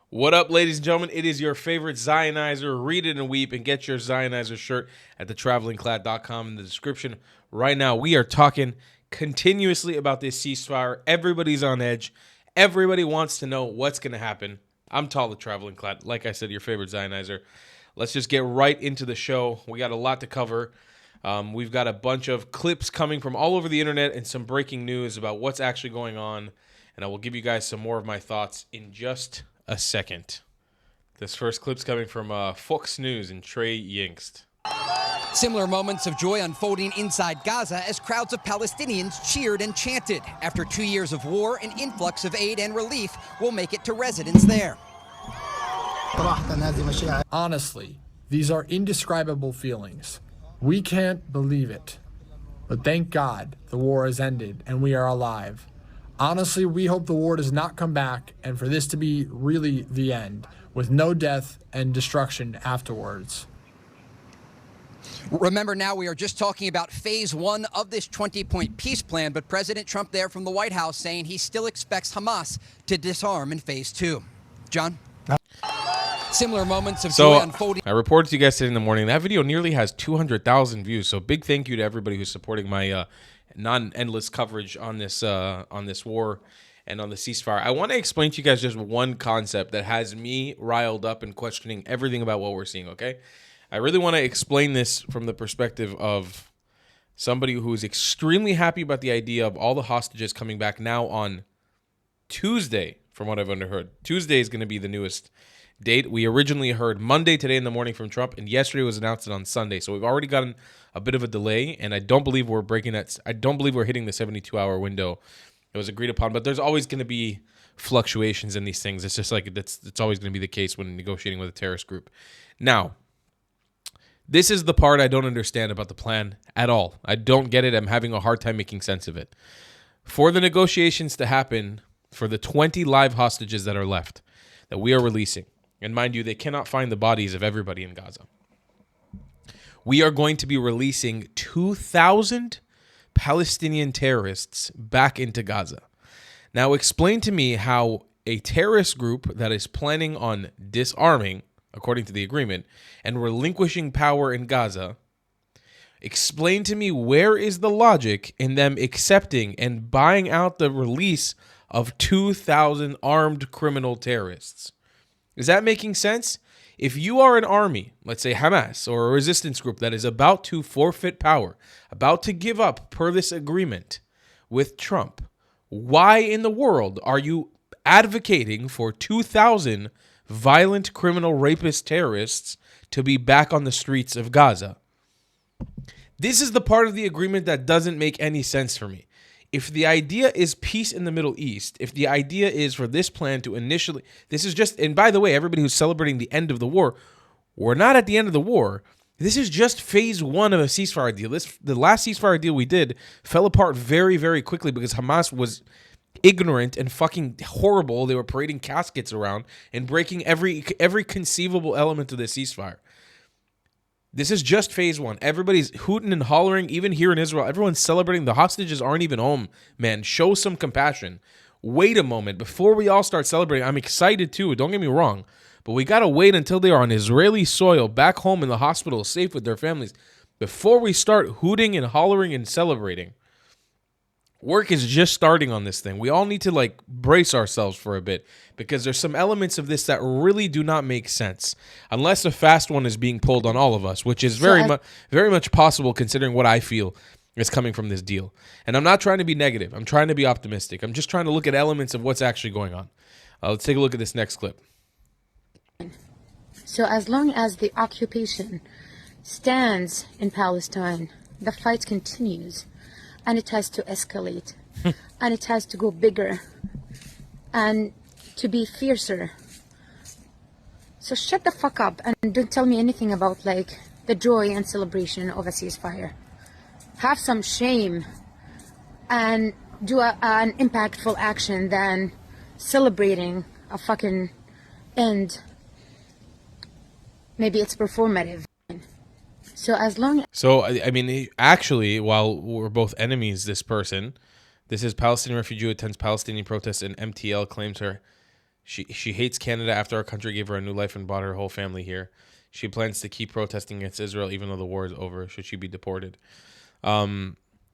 What up, ladies and gentlemen? It is your favorite Zionizer. Read it and weep and get your Zionizer shirt at thetravelingclad.com in the description. Right now, we are talking continuously about this ceasefire. Everybody's on edge. Everybody wants to know what's going to happen. I'm Tall, the Traveling Clad. Like I said, your favorite Zionizer. Let's just get right into the show. We got a lot to cover. We've got a bunch of clips coming from all over the internet and some breaking news about what's actually going on. And I will give you guys some more of my thoughts in just a second. This first clip's coming from Fox News and Trey Yingst. Similar moments of joy unfolding inside Gaza as crowds of Palestinians cheered and chanted. After 2 years of war, an influx of aid and relief will make it to residents there. Honestly, these are indescribable feelings. We can't believe it. But thank God the war has ended and we are alive. Honestly, we hope the war does not come back and for this to be really the end, with no death and destruction afterwards. Remember, now we are just talking about phase one of this 20-point peace plan, but President Trump there from the White House saying he still expects Hamas to disarm in phase two. John? Similar moments of joy unfolding. I reported to you guys today in the morning. That video nearly has 200,000 views. So big thank you to everybody who's supporting my non-endless coverage on this war and on the ceasefire. I want to explain to you guys just one concept that has me riled up and questioning everything about what we're seeing, okay? I really want to explain this from the perspective of somebody who is extremely happy about the idea of all the hostages coming back now on Tuesday, from what I've underheard. Tuesday is going to be the newest date. We originally heard Monday today in the morning from Trump, and yesterday was announced on Sunday. So we've already gotten a bit of a delay, and I don't believe we're breaking that. I don't believe we're hitting the 72-hour window that was agreed upon. But there's always going to be fluctuations in these things. It's just like it's always going to be the case when negotiating with a terrorist group. Now, this is the part I don't understand about the plan at all. I don't get it. I'm having a hard time making sense of it. For the negotiations to happen, for the 20 live hostages that are left, that we are releasing, and mind you, they cannot find the bodies of everybody in Gaza. We are going to be releasing 2,000 Palestinian terrorists back into Gaza. Now explain to me how a terrorist group that is planning on disarming, according to the agreement, and relinquishing power in Gaza, explain to me where is the logic in them accepting and buying out the release of 2,000 armed criminal terrorists. Is that making sense? If you are an army, let's say Hamas or a resistance group that is about to forfeit power, about to give up per this agreement with Trump, why in the world are you advocating for 2,000 violent criminal rapist terrorists to be back on the streets of Gaza? This is the part of the agreement that doesn't make any sense for me. If the idea is peace in the Middle East, if the idea is for this plan to initially, this is just, and by the way, everybody who's celebrating the end of the war, we're not at the end of the war. This is just phase one of a ceasefire deal. The last ceasefire deal we did fell apart very, very quickly because Hamas was ignorant and fucking horrible. They were parading caskets around and breaking every conceivable element of the ceasefire. This is just phase one. Everybody's hooting and hollering, even here in Israel. Everyone's celebrating. The hostages aren't even home, man. Show some compassion. Wait a moment. Before we all start celebrating, I'm excited too. Don't get me wrong. But we got to wait until they are on Israeli soil, back home in the hospital, safe with their families, before we start hooting and hollering and celebrating. Work is just starting on this thing. We all need to brace ourselves for a bit because there's some elements of this that really do not make sense unless a fast one is being pulled on all of us, which is very much possible considering what I feel is coming from this deal. And I'm not trying to be negative. I'm trying to be optimistic. I'm just trying to look at elements of what's actually going on. Let's take a look at this next clip. So as long as the occupation stands in Palestine, the fight continues. And it has to escalate, and it has to go bigger, and to be fiercer. So shut the fuck up and don't tell me anything about the joy and celebration of a ceasefire. Have some shame and do an impactful action than celebrating a fucking end. Maybe it's performative. So as long as... So, I mean, actually, while we're both enemies, this is Palestinian refugee who attends Palestinian protests and MTL claims She hates Canada after our country gave her a new life and brought her whole family here. She plans to keep protesting against Israel even though the war is over. Should she be deported?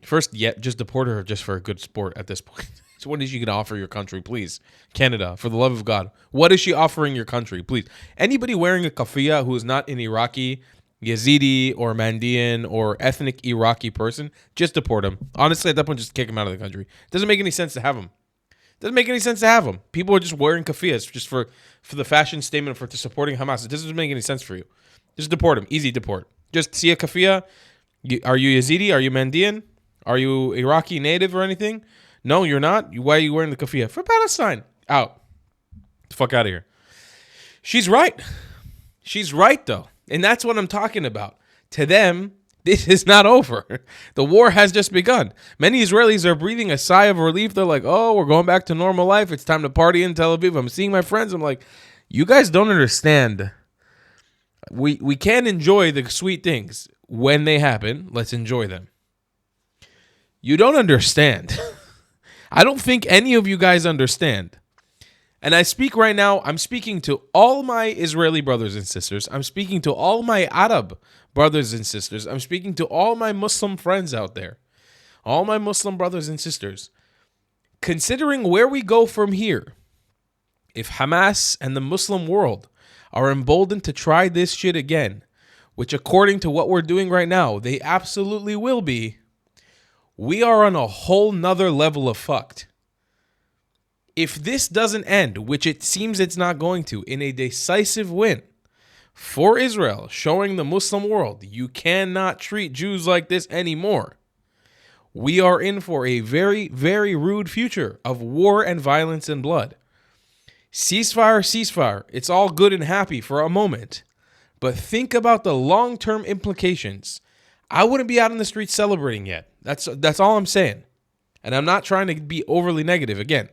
First, just deport her just for a good sport at this point. So what is she going to offer your country, please? Canada, for the love of God. What is she offering your country, please? Anybody wearing a kafia who is not an Iraqi, Yazidi, or Mandian, or ethnic Iraqi person, just deport him. Honestly, at that point, just kick him out of the country. It doesn't make any sense to have him. Doesn't make any sense to have them. People are just wearing kafias just for the fashion statement to supporting Hamas. It doesn't make any sense for you. Just deport them. Easy deport. Just see a kafia. Are you Yazidi? Are you Mandian? Are you Iraqi native or anything? No, you're not. Why are you wearing the kafia? For Palestine. Out. The fuck out of here. She's right. She's right, though. And that's what I'm talking about. To them, this is not over. The war has just begun. Many Israelis are breathing a sigh of relief. They're like, oh, we're going back to normal life. It's time to party in Tel Aviv. I'm seeing my friends. I'm like, you guys don't understand. We can enjoy the sweet things when they happen. Let's enjoy them. You don't understand. I don't think any of you guys understand. And I speak right now, I'm speaking to all my Israeli brothers and sisters. I'm speaking to all my Arab brothers and sisters. I'm speaking to all my Muslim friends out there. All my Muslim brothers and sisters. Considering where we go from here, if Hamas and the Muslim world are emboldened to try this shit again, which according to what we're doing right now, they absolutely will be, we are on a whole nother level of fucked. If this doesn't end, which it seems it's not going to, in a decisive win for Israel, showing the Muslim world you cannot treat Jews like this anymore, we are in for a very, very rude future of war and violence and blood. Ceasefire. It's all good and happy for a moment. But think about the long-term implications. I wouldn't be out in the streets celebrating yet. That's all I'm saying. And I'm not trying to be overly negative. Again,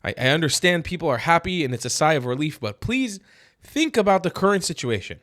I understand people are happy and it's a sigh of relief, but please think about the current situation.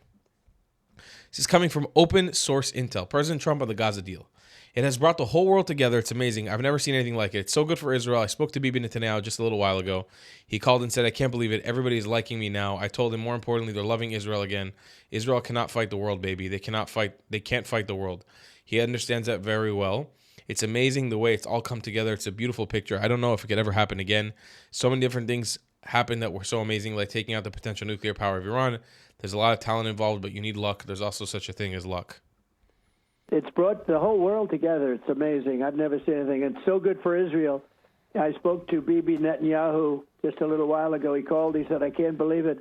This is coming from open source intel. President Trump on the Gaza deal. It has brought the whole world together. It's amazing. I've never seen anything like it. It's so good for Israel. I spoke to Bibi Netanyahu just a little while ago. He called and said, I can't believe it. Everybody is liking me now. I told him, more importantly, they're loving Israel again. Israel cannot fight the world, baby. They can't fight the world. He understands that very well. It's amazing the way it's all come together. It's a beautiful picture. I don't know if it could ever happen again. So many different things happened that were so amazing, like taking out the potential nuclear power of Iran. There's a lot of talent involved, but you need luck. There's also such a thing as luck. It's brought the whole world together. It's amazing. I've never seen anything. It's so good for Israel. I spoke to Bibi Netanyahu just a little while ago. He called. He said, I can't believe it.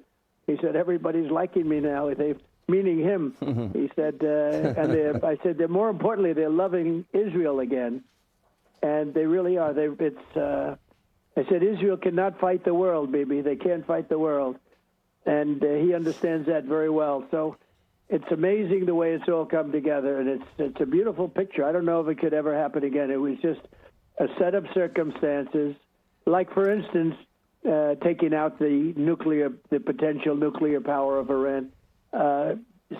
He said, everybody's liking me now. Meaning him. He said, I said, they're more importantly, they're loving Israel again. And they really are. I said, Israel cannot fight the world, Bibi. They can't fight the world. And he understands that very well. So it's amazing the way it's all come together, and it's a beautiful picture. I don't know if it could ever happen again. It was just a set of circumstances, like, for instance, taking out the potential nuclear power of Iran.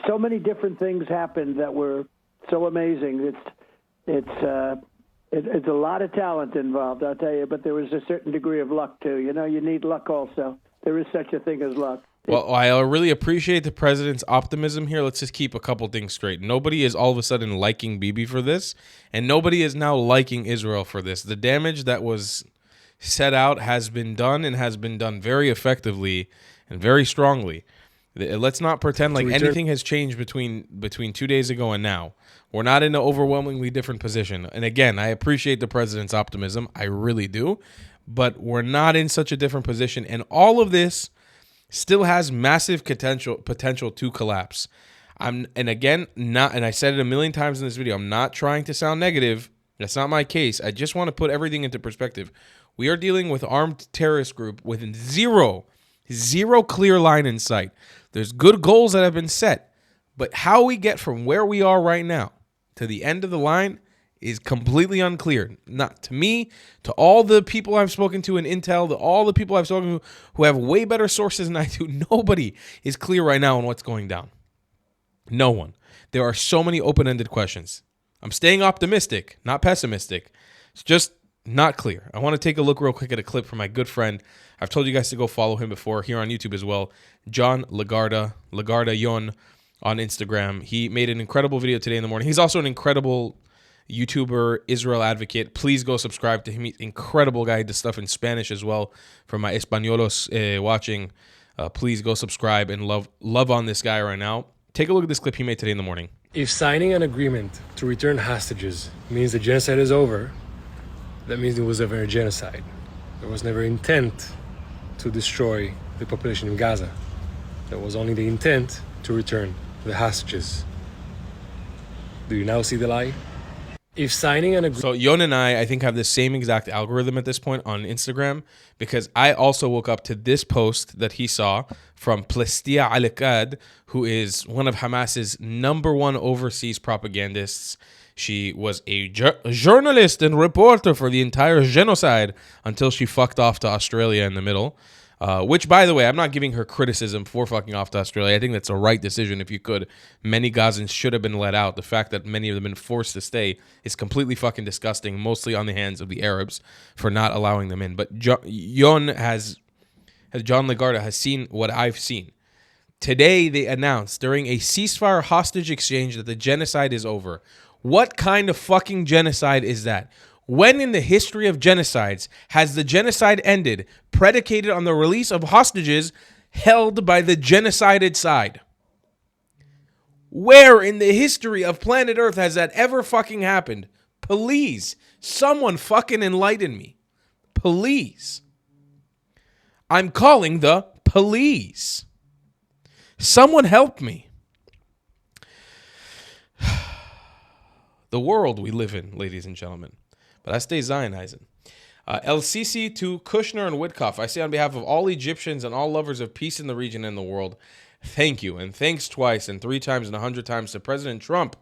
So many different things happened that were so amazing. It's a lot of talent involved, I'll tell you, but there was a certain degree of luck, too. You know, you need luck also. There is such a thing as luck. Well, I really appreciate the president's optimism here. Let's just keep a couple things straight. Nobody is all of a sudden liking Bibi for this, and nobody is now liking Israel for this. The damage that was set out has been done and has been done very effectively and very strongly. Let's not pretend like anything has changed between 2 days ago and now. We're not in an overwhelmingly different position. And again, I appreciate the president's optimism. I really do. But we're not in such a different position. And all of this still has massive potential to collapse. And I said it a million times in this video, I'm not trying to sound negative. That's not my case. I just want to put everything into perspective. We are dealing with an armed terrorist group with zero clear line in sight. There's good goals that have been set, but how we get from where we are right now to the end of the line is completely unclear. Not to me, to all the people I've spoken to in Intel, to all the people I've spoken to who have way better sources than I do. Nobody is clear right now on what's going down. No one. There are so many open-ended questions. I'm staying optimistic, not pessimistic. It's just not clear. I want to take a look real quick at a clip from my good friend. I've told you guys to go follow him before here on YouTube as well. John Lagarda Yon on Instagram. He made an incredible video today in the morning. He's also an incredible YouTuber, Israel advocate. Please go subscribe to him. He's an incredible guy. He does stuff in Spanish as well. For my Españolos watching, please go subscribe and love on this guy right now. Take a look at this clip he made today in the morning. If signing an agreement to return hostages means the genocide is over, that means there was never a genocide. There was never intent to destroy the population in Gaza. There was only the intent to return the hostages. Do you now see the lie? If signing an agreement... So Yon and I think, have the same exact algorithm at this point on Instagram, because I also woke up to this post that he saw from Plestia Al-Qad, who is one of Hamas's #1 overseas propagandists. She was a journalist and reporter for the entire genocide until she fucked off to Australia in the middle. Which, by the way, I'm not giving her criticism for fucking off to Australia. I think that's a right decision if you could. Many Gazans should have been let out. The fact that many of them have been forced to stay is completely fucking disgusting, mostly on the hands of the Arabs for not allowing them in. But John Lagarda has seen what I've seen. Today, they announced during a ceasefire hostage exchange that the genocide is over. What kind of fucking genocide is that? When in the history of genocides has the genocide ended predicated on the release of hostages held by the genocided side? Where in the history of planet Earth has that ever fucking happened? Please, someone fucking enlighten me. Please. I'm calling the police. Someone help me. The world we live in, ladies and gentlemen. But I stay Zionizing. El Sisi to Kushner and Witkoff. I say on behalf of all Egyptians and all lovers of peace in the region and the world, thank you. And thanks twice and 3 times and 100 times to President Trump.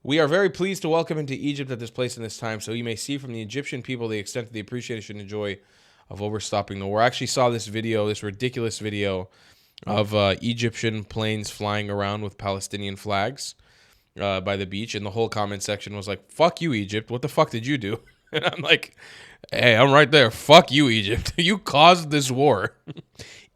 We are very pleased to welcome him to Egypt at this place and this time, so you may see from the Egyptian people the extent of the appreciation and joy of overstopping the war. I actually saw this video, this ridiculous video of Egyptian planes flying around with Palestinian flags by the beach, and the whole comment section was like, fuck you, Egypt. What the fuck did you do? And I'm like, hey, I'm right there. Fuck you, Egypt. You caused this war.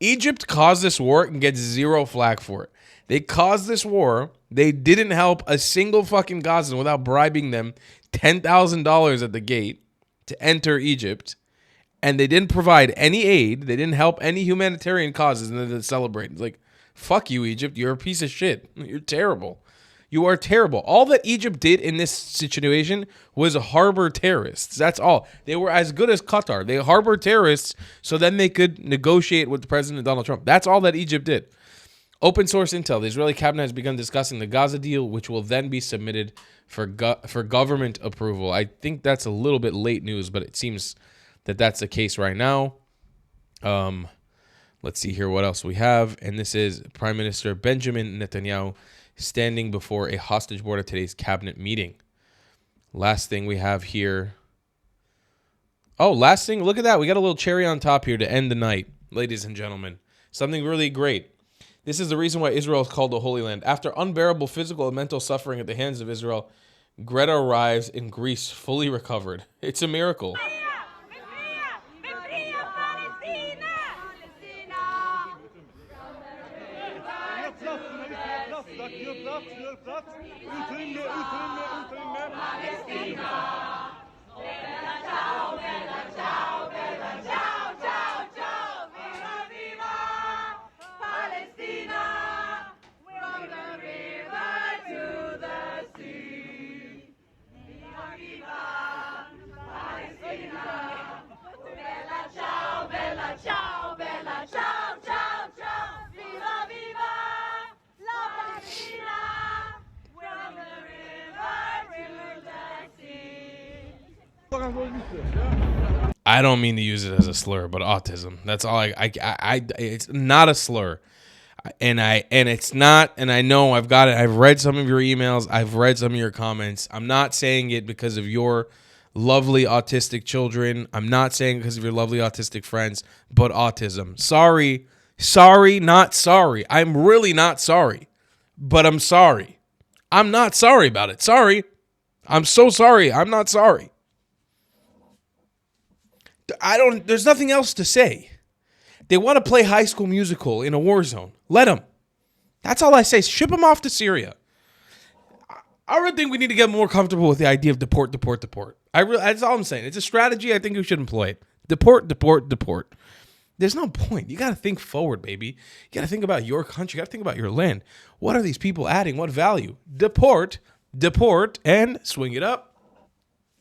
Egypt caused this war and gets zero flack for it. They caused this war. They didn't help a single fucking Gazan without bribing them $10,000 at the gate to enter Egypt. And they didn't provide any aid. They didn't help any humanitarian causes, and then they celebrate. It's like, fuck you, Egypt. You're a piece of shit. You're terrible. You are terrible. All that Egypt did in this situation was harbor terrorists. That's all. They were as good as Qatar. They harbored terrorists so then they could negotiate with President Donald Trump. That's all that Egypt did. Open source intel. The Israeli cabinet has begun discussing the Gaza deal, which will then be submitted for government approval. I think that's a little bit late news, but it seems that that's the case right now. Let's see here what else we have. And this is Prime Minister Benjamin Netanyahu standing before a hostage board at today's cabinet meeting. Last thing we have here. Oh, last thing. Look at that. We got a little cherry on top here to end the night, ladies and gentlemen. Something really great. This is the reason why Israel is called the Holy Land. After unbearable physical and mental suffering at the hands of Israel, Greta arrives in Greece fully recovered. It's a miracle. I don't mean to use it as a slur, but autism. That's all it's not a slur. And it's not, and I know I've got it. I've read some of your emails. I've read some of your comments. I'm not saying it because of your lovely autistic children. I'm not saying it because of your lovely autistic friends, but autism. Sorry, not sorry. I'm really not sorry, but I'm sorry. I'm not sorry about it. Sorry. I'm so sorry. I'm not sorry. There's nothing else to say. They want to play High School Musical in a war zone. Let them. That's all I say. Ship them off to Syria. I really think we need to get more comfortable with the idea of deport. That's all I'm saying. It's a strategy I think we should employ it. Deport. There's no point. You got to think forward, baby. You got to think about your country. You got to think about your land. What are these people adding? What value? Deport, and swing it up.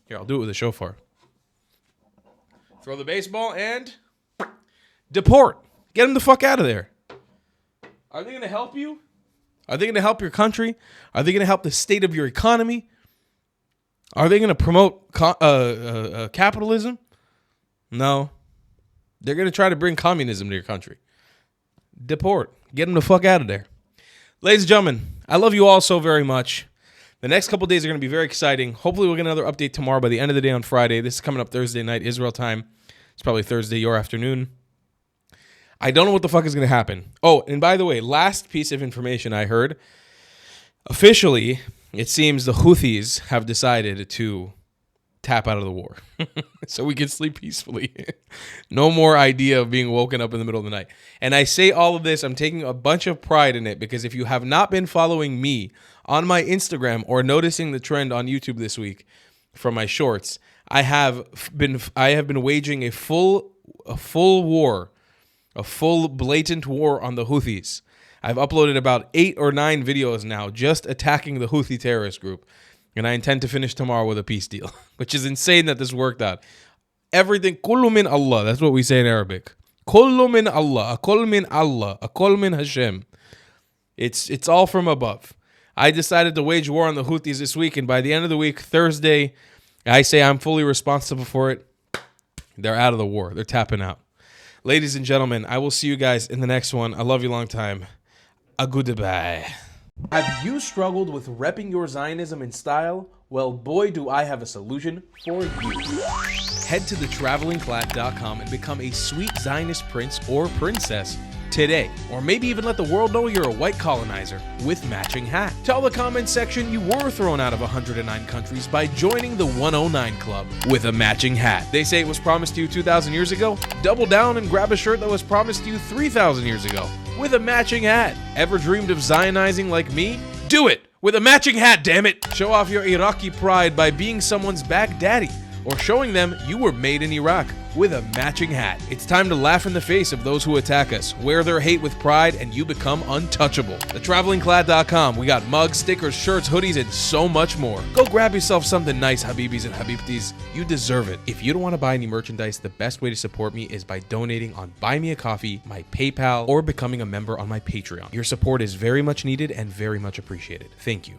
Here, I'll do it with a shofar. Throw the baseball and deport. Get them the fuck out of there. Are they going to help you? Are they going to help your country? Are they going to help the state of your economy? Are they going to promote capitalism? No. They're going to try to bring communism to your country. Deport. Get them the fuck out of there. Ladies and gentlemen, I love you all so very much. The next couple days are going to be very exciting. Hopefully we'll get another update tomorrow by the end of the day on Friday. This is coming up Thursday night, Israel time. It's probably Thursday, your afternoon. I don't know what the fuck is going to happen. Oh, and by the way, last piece of information I heard. Officially, it seems the Houthis have decided to tap out of the war. So we can sleep peacefully. No more idea of being woken up in the middle of the night. And I say all of this, I'm taking a bunch of pride in it, because if you have not been following me on my Instagram or noticing the trend on YouTube this week from my shorts, I have been waging a full war, a full blatant war on the Houthis. I've uploaded about 8 or 9 videos now just attacking the Houthi terrorist group. And I intend to finish tomorrow with a peace deal, which is insane that this worked out. Everything, kullu min Allah. That's what we say in Arabic. Kullu min Allah, akul min Allah, akul min Hashem. It's all from above. I decided to wage war on the Houthis this week, and by the end of the week, Thursday, I say I'm fully responsible for it. They're out of the war. They're tapping out. Ladies and gentlemen, I will see you guys in the next one. I love you long time. A goodbye. Have you struggled with repping your Zionism in style? Well, boy, do I have a solution for you. Head to thetravelingclad.com and become a sweet Zionist prince or princess today. Or maybe even let the world know you're a white colonizer with matching hat. Tell the comments section you were thrown out of 109 countries by joining the 109 Club with a matching hat. They say it was promised to you 2,000 years ago? Double down and grab a shirt that was promised to you 3,000 years ago with a matching hat. Ever dreamed of Zionizing like me? Do it with a matching hat, damn it! Show off your Iraqi pride by being someone's back daddy, or showing them you were made in Iraq with a matching hat. It's time to laugh in the face of those who attack us. Wear their hate with pride and you become untouchable. TheTravelingClad.com. We got mugs, stickers, shirts, hoodies, and so much more. Go grab yourself something nice, Habibis and Habibtis. You deserve it. If you don't want to buy any merchandise, the best way to support me is by donating on Buy Me a Coffee, my PayPal, or becoming a member on my Patreon. Your support is very much needed and very much appreciated. Thank you.